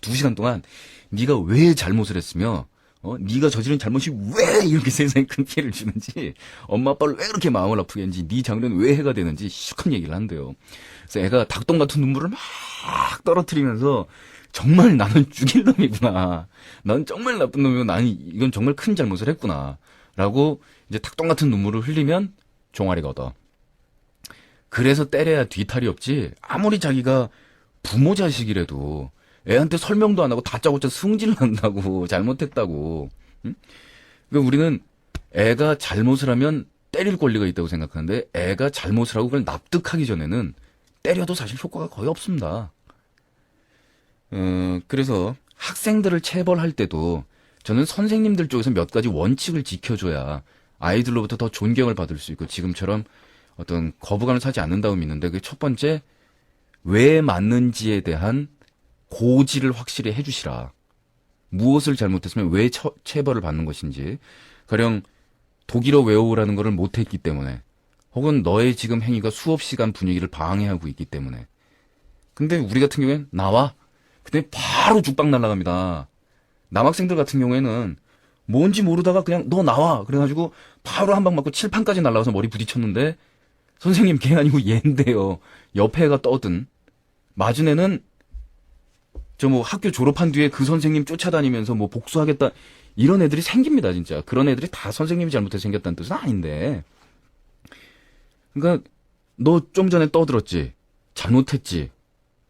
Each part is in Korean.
2시간 동안 네가 왜 잘못을 했으며 네가 저지른 잘못이 왜 이렇게 세상에 큰 피해를 주는지, 엄마 아빠를 왜 그렇게 마음을 아프게 했는지, 네 장래는 왜 해가 되는지 시큰 얘기를 한대요. 그래서 애가 닭똥 같은 눈물을 막 떨어뜨리면서 정말 나는 죽일 놈이구나. 난 정말 나쁜 놈이고 나는 이건 정말 큰 잘못을 했구나. 라고 이제 닭똥 같은 눈물을 흘리면 종아리가 얻어. 그래서 때려야 뒤탈이 없지. 아무리 자기가 부모 자식이라도 애한테 설명도 안 하고 다짜고짜 승질 난다고 잘못했다고. 응? 그러니까 우리는 애가 잘못을 하면 때릴 권리가 있다고 생각하는데 애가 잘못을 하고 그걸 납득하기 전에는 때려도 사실 효과가 거의 없습니다. 그래서 학생들을 체벌할 때도 저는 선생님들 쪽에서 몇 가지 원칙을 지켜줘야 아이들로부터 더 존경을 받을 수 있고 지금처럼 어떤 거부감을 사지 않는다고 믿는데, 그 첫 번째, 왜 맞는지에 대한 고지를 확실히 해주시라. 무엇을 잘못했으면 왜 체벌을 받는 것인지. 가령 독일어 외우라는 것을 못했기 때문에, 혹은 너의 지금 행위가 수업 시간 분위기를 방해하고 있기 때문에. 근데 우리 같은 경우엔 나와. 근데 바로 죽박 날아갑니다. 남학생들 같은 경우에는 뭔지 모르다가 그냥 너 나와. 그래가지고 바로 한 방 맞고 칠판까지 날아가서 머리 부딪혔는데 선생님 걔 아니고 얘인데요. 옆에 애가 떠든. 맞은 애는 저 뭐 학교 졸업한 뒤에 그 선생님 쫓아다니면서 뭐 복수하겠다. 이런 애들이 생깁니다, 진짜. 그런 애들이 다 선생님이 잘못해서 생겼다는 뜻은 아닌데. 그러니까 너 좀 전에 떠들었지. 잘못했지.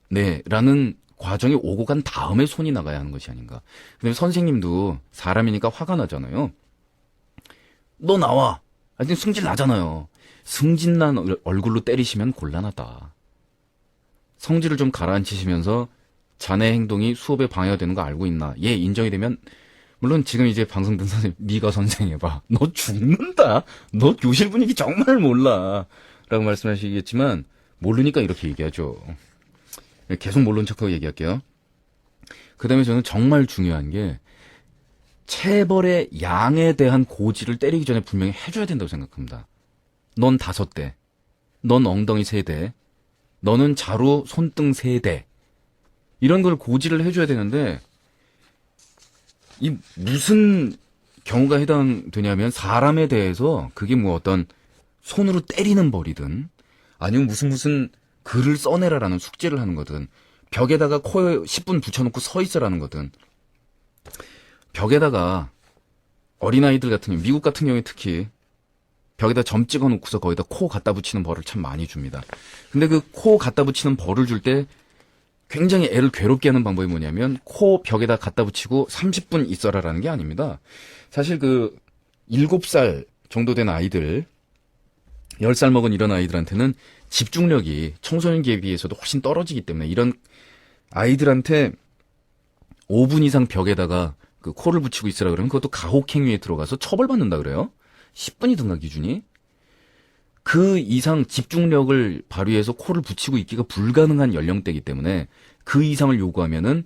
네. 라는 과정이 오고 간 다음에 손이 나가야 하는 것이 아닌가. 근데 선생님도 사람이니까 화가 나잖아요. 너 나와. 아니 승질 나잖아요. 승진난 얼굴로 때리시면 곤란하다. 성질을 좀 가라앉히시면서 자네 행동이 수업에 방해가 되는 거 알고 있나? 예, 인정이 되면, 물론 지금 이제 방송 듣는 선생님, 네가 선생해봐. 너 죽는다. 너 교실 분위기 정말 몰라. 라고 말씀하시겠지만 모르니까 이렇게 얘기하죠. 계속 모르는 척하고 얘기할게요. 그 다음에 저는 정말 중요한 게 체벌의 양에 대한 고지를 때리기 전에 분명히 해줘야 된다고 생각합니다. 넌 5대, 넌 엉덩이 3대, 너는 자루 손등 3대, 이런 걸 고지를 해줘야 되는데, 이 무슨 경우가 해당되냐면 사람에 대해서 그게 뭐 어떤 손으로 때리는 벌이든 아니면 무슨 글을 써내라라는 숙제를 하는 거든 벽에다가 코에 10분 붙여놓고 서 있어라는 거든, 벽에다가 어린아이들 같은 경우, 미국 같은 경우에 특히 벽에다 점 찍어놓고서 거기다 코 갖다 붙이는 벌을 참 많이 줍니다. 근데 그 코 갖다 붙이는 벌을 줄 때 굉장히 애를 괴롭게 하는 방법이 뭐냐면 코 벽에다 갖다 붙이고 30분 있어라라는 게 아닙니다. 사실 그 7살 정도 된 아이들, 10살 먹은 이런 아이들한테는 집중력이 청소년기에 비해서도 훨씬 떨어지기 때문에 이런 아이들한테 5분 이상 벽에다가 그 코를 붙이고 있으라 그러면 그것도 가혹행위에 들어가서 처벌받는다 그래요. 10분이든가 기준이. 그 이상 집중력을 발휘해서 코를 붙이고 있기가 불가능한 연령대이기 때문에 그 이상을 요구하면은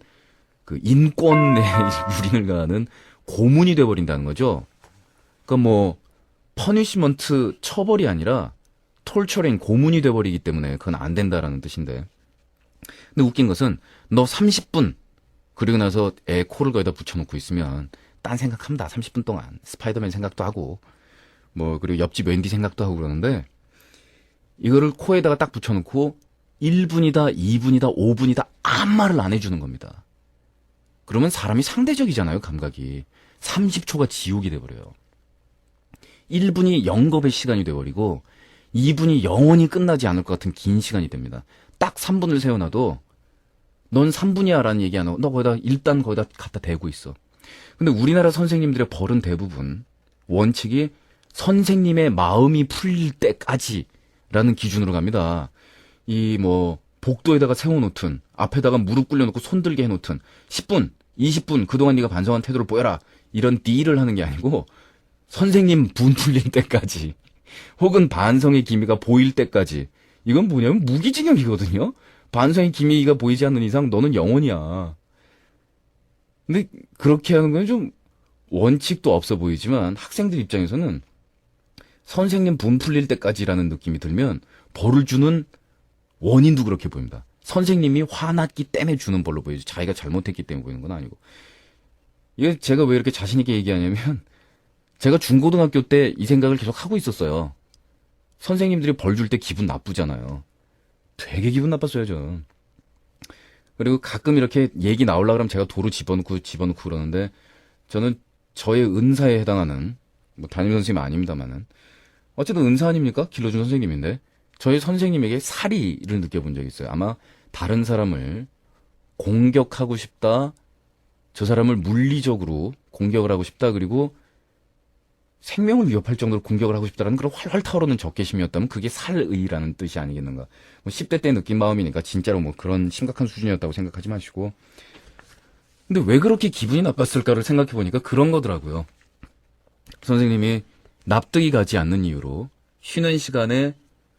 그 인권에 유린을 가하는 고문이 돼버린다는 거죠. 그러니까 뭐 퍼니시먼트 처벌이 아니라 톨처링 고문이 돼버리기 때문에 그건 안 된다라는 뜻인데. 근데 웃긴 것은 너 30분 그리고 나서 애 코를 거기다 붙여놓고 있으면 딴 생각합니다. 30분 동안 스파이더맨 생각도 하고 뭐 그리고 옆집 웬디 생각도 하고 그러는데, 이거를 코에다가 딱 붙여놓고 1분이다 2분이다 5분이다 아무 말을 안 해주는 겁니다. 그러면 사람이 상대적이잖아요, 감각이. 30초가 지옥이 돼버려요. 1분이 영겁의 시간이 돼버리고 2분이 영원히 끝나지 않을 것 같은 긴 시간이 됩니다. 딱 3분을 세워놔도 넌 3분이야 라는 얘기 안 하고 너 거기다 일단 거기다 갖다 대고 있어. 근데 우리나라 선생님들의 벌은 대부분 원칙이 선생님의 마음이 풀릴 때까지라는 기준으로 갑니다. 이 뭐 복도에다가 세워놓든 앞에다가 무릎 꿇려놓고 손들게 해놓든 10분, 20분 그동안 네가 반성한 태도를 보여라 이런 딜을 하는 게 아니고 선생님 분 풀릴 때까지 혹은 반성의 기미가 보일 때까지. 이건 뭐냐면 무기징역이거든요. 반성의 기미가 보이지 않는 이상 너는 영원이야. 근데 그렇게 하는 건 좀 원칙도 없어 보이지만 학생들 입장에서는 선생님 분 풀릴 때까지라는 느낌이 들면 벌을 주는 원인도 그렇게 보입니다. 선생님이 화났기 때문에 주는 벌로 보이죠. 자기가 잘못했기 때문에 보이는 건 아니고. 이게 제가 왜 이렇게 자신 있게 얘기하냐면 제가 중고등학교 때 이 생각을 계속 하고 있었어요. 선생님들이 벌 줄 때 기분 나쁘잖아요. 되게 기분 나빴어요, 저는. 그리고 가끔 이렇게 얘기 나오려고 그러면 제가 도로 집어넣고 그러는데 저는 저의 은사에 해당하는 뭐 담임 선생님 아닙니다만은 어쨌든 은사 아닙니까? 길러준 선생님인데 저희 선생님에게 사리를 느껴본 적이 있어요. 아마 다른 사람을 공격하고 싶다, 저 사람을 물리적으로 공격을 하고 싶다, 그리고 생명을 위협할 정도로 공격을 하고 싶다라는 그런 활활 타오르는 적개심이었다면 그게 살의라는 뜻이 아니겠는가. 뭐 10대 때 느낀 마음이니까 진짜로 뭐 그런 심각한 수준이었다고 생각하지 마시고. 근데 왜 그렇게 기분이 나빴을까를 생각해 보니까 그런 거더라고요. 선생님이 납득이 가지 않는 이유로 쉬는 시간에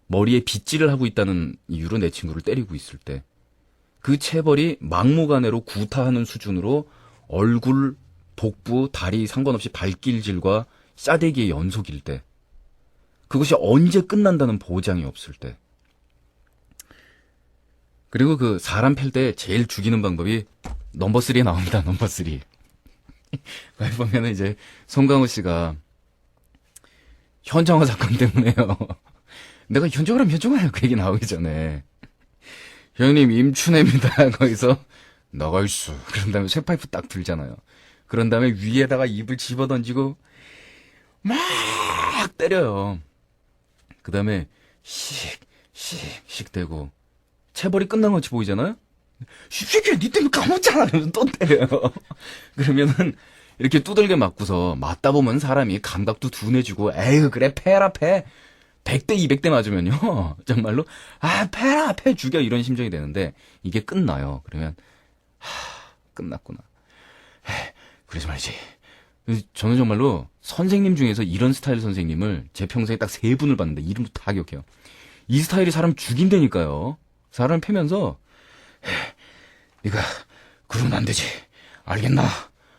머리에 빗질을 하고 있다는 이유로 내 친구를 때리고 있을 때 그 체벌이 막무가내로 구타하는 수준으로 얼굴, 복부, 다리 상관없이 발길질과 싸대기의 연속일 때, 그것이 언제 끝난다는 보장이 없을 때, 그리고 그 사람 팰 때 제일 죽이는 방법이 넘버 3에 나옵니다. 넘버 3. 거기 보면은 이제 송강호 씨가 현정화 사건 때문에요. 내가 현정화라면 현정화야 그 얘기 나오기 전에 형님 임춘애입니다. 거기서 나갈수 그런 다음에 쇠파이프 딱 들잖아요. 그런 다음에 위에다가 입을 집어던지고 막 때려요. 그 다음에 씩 대고 체벌이 끝난 것같이 보이잖아요. 쉽게 니 때문에 까먹잖아. 그러면서 또 때려요. 그러면은 이렇게 두들겨 맞고서 맞다 보면 사람이 감각도 둔해지고 에휴 그래 패라 패 100대 200대 맞으면요 정말로 아 패라 패 죽여 이런 심정이 되는데 이게 끝나요. 그러면 끝났구나. 그러지 말지. 저는 정말로 선생님 중에서 이런 스타일 선생님을 제 평생에 딱 3분을 봤는데 이름도 다 기억해요. 이 스타일이 사람 죽인다니까요. 사람 패면서 네가 그러면 안 되지. 알겠나?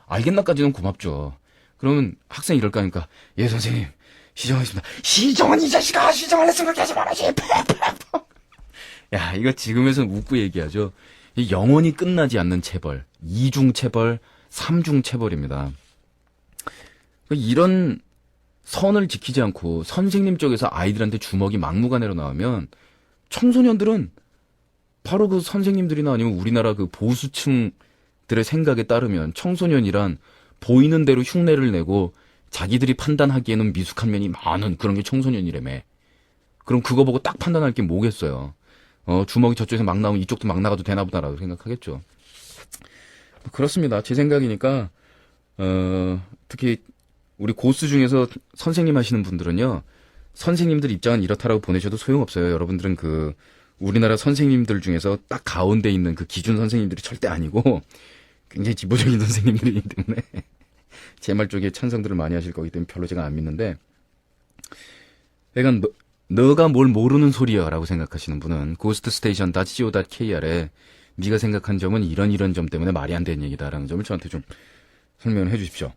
알겠나까지는 고맙죠. 그러면 학생이 이럴 거 아닙니까? 예 선생님 시정하겠습니다. 시정은 이 자식아 시정을 했으면 그렇게 하지 말아야지. 야 이거 지금에서는 웃고 얘기하죠. 영원히 끝나지 않는 체벌, 2중 체벌, 3중 체벌입니다. 이런 선을 지키지 않고 선생님 쪽에서 아이들한테 주먹이 막무가내로 나오면 청소년들은 바로 그 선생님들이나 아니면 우리나라 그 보수층들의 생각에 따르면 청소년이란 보이는 대로 흉내를 내고 자기들이 판단하기에는 미숙한 면이 많은 그런 게 청소년이라며. 그럼 그거 보고 딱 판단할 게 뭐겠어요. 주먹이 저쪽에서 막 나오면 이쪽도 막 나가도 되나 보다라고 생각하겠죠. 그렇습니다. 제 생각이니까 특히 우리 고수 중에서 선생님 하시는 분들은요. 선생님들 입장은 이렇다라고 보내셔도 소용없어요. 여러분들은 그 우리나라 선생님들 중에서 딱 가운데 있는 그 기준 선생님들이 절대 아니고 굉장히 진보적인 선생님들이기 때문에 제 말 쪽에 찬성들을 많이 하실 거기 때문에 별로 제가 안 믿는데 그러니까 너가 뭘 모르는 소리야 라고 생각하시는 분은 ghoststation.co.kr에 네가 생각한 점은 이런 점 때문에 말이 안 되는 얘기다라는 점을 저한테 좀 설명을 해 주십시오.